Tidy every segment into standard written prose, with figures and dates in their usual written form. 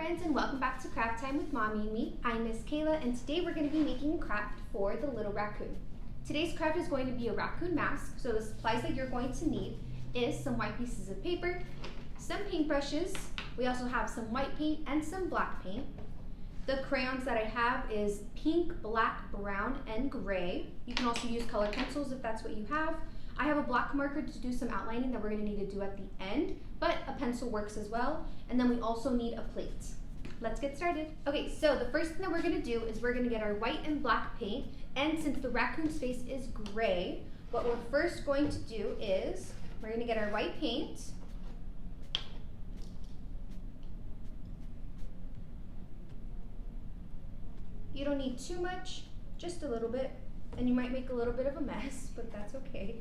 friends, and welcome back to Craft Time with Mommy and Me. I'm Miss Kayla, and today we're going to be making a craft for the little raccoon. Today's craft is going to be a raccoon mask, so the supplies that you're going to need is some white pieces of paper, some paintbrushes, we also have some white paint and some black paint. The crayons that I have is pink, black, brown, and gray. You can also use color pencils if that's what you have. I have a black marker to do some outlining that we're going to need to do at the end, but a pencil works as well. And then we also need a plate. Let's get started. Okay, so the first thing that we're going to do is we're going to get our white and black paint. And since the raccoon's face is gray, what we're first going to do is we're going to get our white paint. You don't need too much, just a little bit. And you might make a little bit of a mess, but that's okay.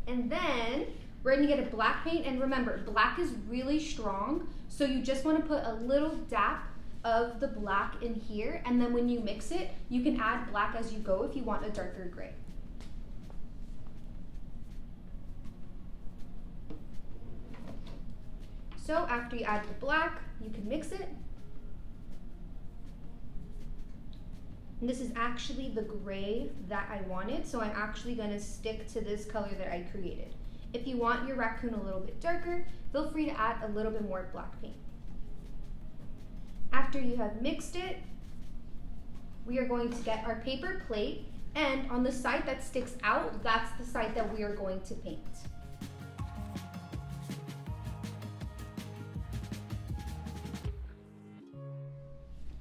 And then we're gonna get a black paint, and remember, black is really strong, so you just wanna put a little dap of the black in here, and then when you mix it, you can add black as you go if you want a darker gray. So after you add the black, you can mix it. And this is actually the gray that I wanted, so I'm actually going to stick to this color that I created. If you want your raccoon a little bit darker, feel free to add a little bit more black paint. After you have mixed it, we are going to get our paper plate, and on the side that sticks out, that's the side that we are going to paint.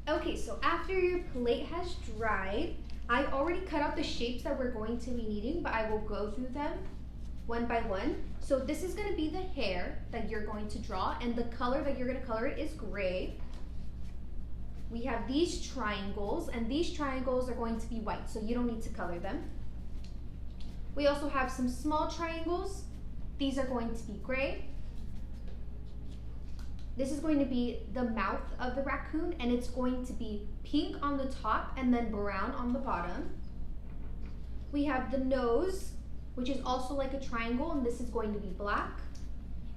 Okay, so after your plate has dried, I already cut out the shapes that we're going to be needing, but I will go through them one by one. So this is going to be the hair that you're going to draw, and the color that you're going to color it is gray. We have these triangles, and these triangles are going to be white, so you don't need to color them. We also have some small triangles. These are going to be gray. This is going to be the mouth of the raccoon, and it's going to be pink on the top and then brown on the bottom. We have the nose, which is also like a triangle, and this is going to be black.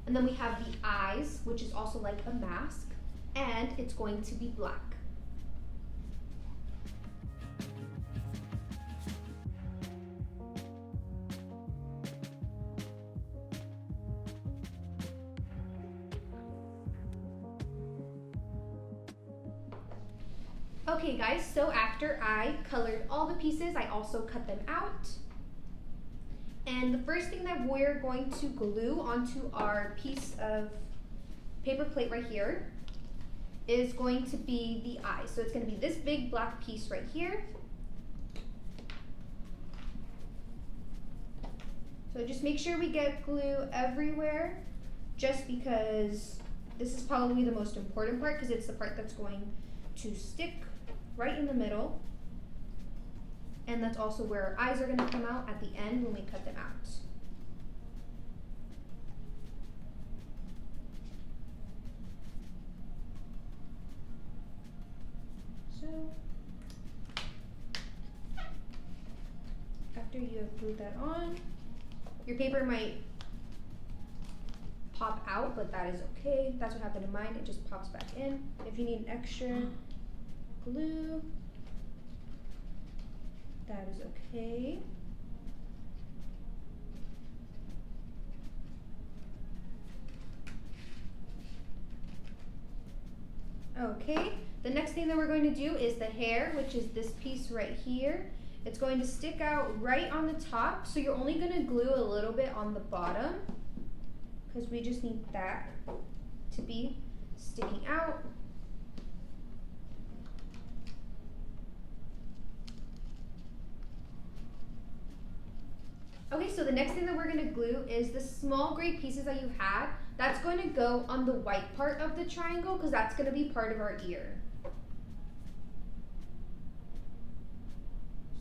And then we have the eyes, which is also like a mask, and it's going to be black. Okay guys, so after I colored all the pieces, I also cut them out. And the first thing that we're going to glue onto our piece of paper plate right here is going to be the eye. So it's going to be this big black piece right here. So just make sure we get glue everywhere, just because this is probably the most important part, because it's the part that's going to stick right in the middle, and that's also where our eyes are going to come out at the end when we cut them out. So after you have glued that on, your paper might pop out, but that is okay. That's what happened to mine. It just pops back in. If you need an extra glue, that is okay. Okay, the next thing that we're going to do is the hair, which is this piece right here. It's going to stick out right on the top, so you're only going to glue a little bit on the bottom, because we just need that to be sticking out. Okay, so the next thing that we're going to glue is the small gray pieces that you had. That's going to go on the white part of the triangle, because that's going to be part of our ear.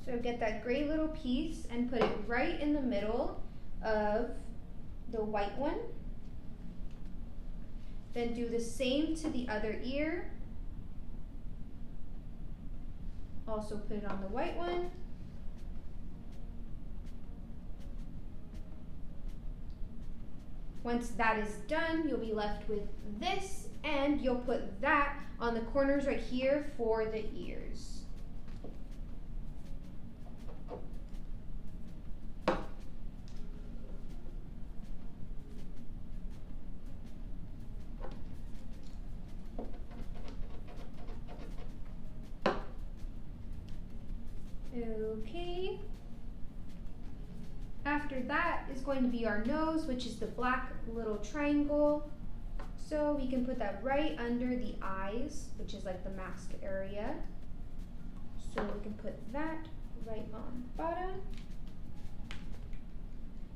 So get that gray little piece and put it right in the middle of the white one. Then do the same to the other ear. Also put it on the white one. Once that is done, you'll be left with this, And you'll put that on the corners right here for the ears. Okay. After that is going to be our nose, which is the black little triangle. So we can put that right under the eyes, which is like the mask area. So we can put that right on the bottom.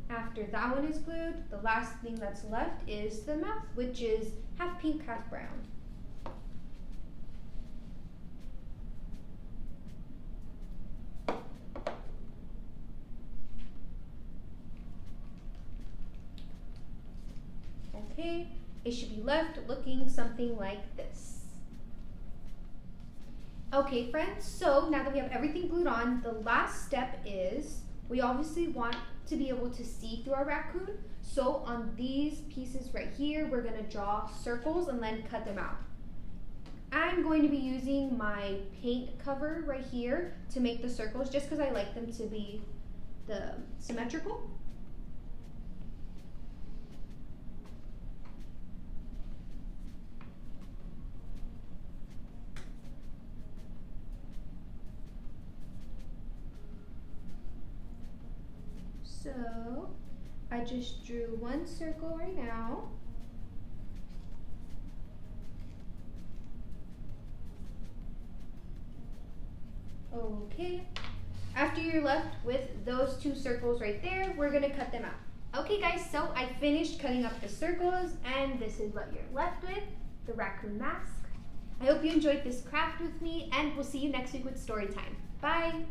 After that one is glued, the last thing that's left is the mouth, which is half pink, half brown. Okay, it should be left looking something like this. Okay friends, so now that we have everything glued on, the last step is we obviously want to be able to see through our raccoon. So on these pieces right here, we're gonna draw circles and then cut them out. I'm going to be using my paint cover right here to make the circles just because I like them to be symmetrical. So I just drew one circle right now. Okay, after you're left with those two circles right there, we're gonna cut them out. Okay guys, so I finished cutting up the circles and this is what you're left with, the raccoon mask. I hope you enjoyed this craft with me and we'll see you next week with story time. Bye!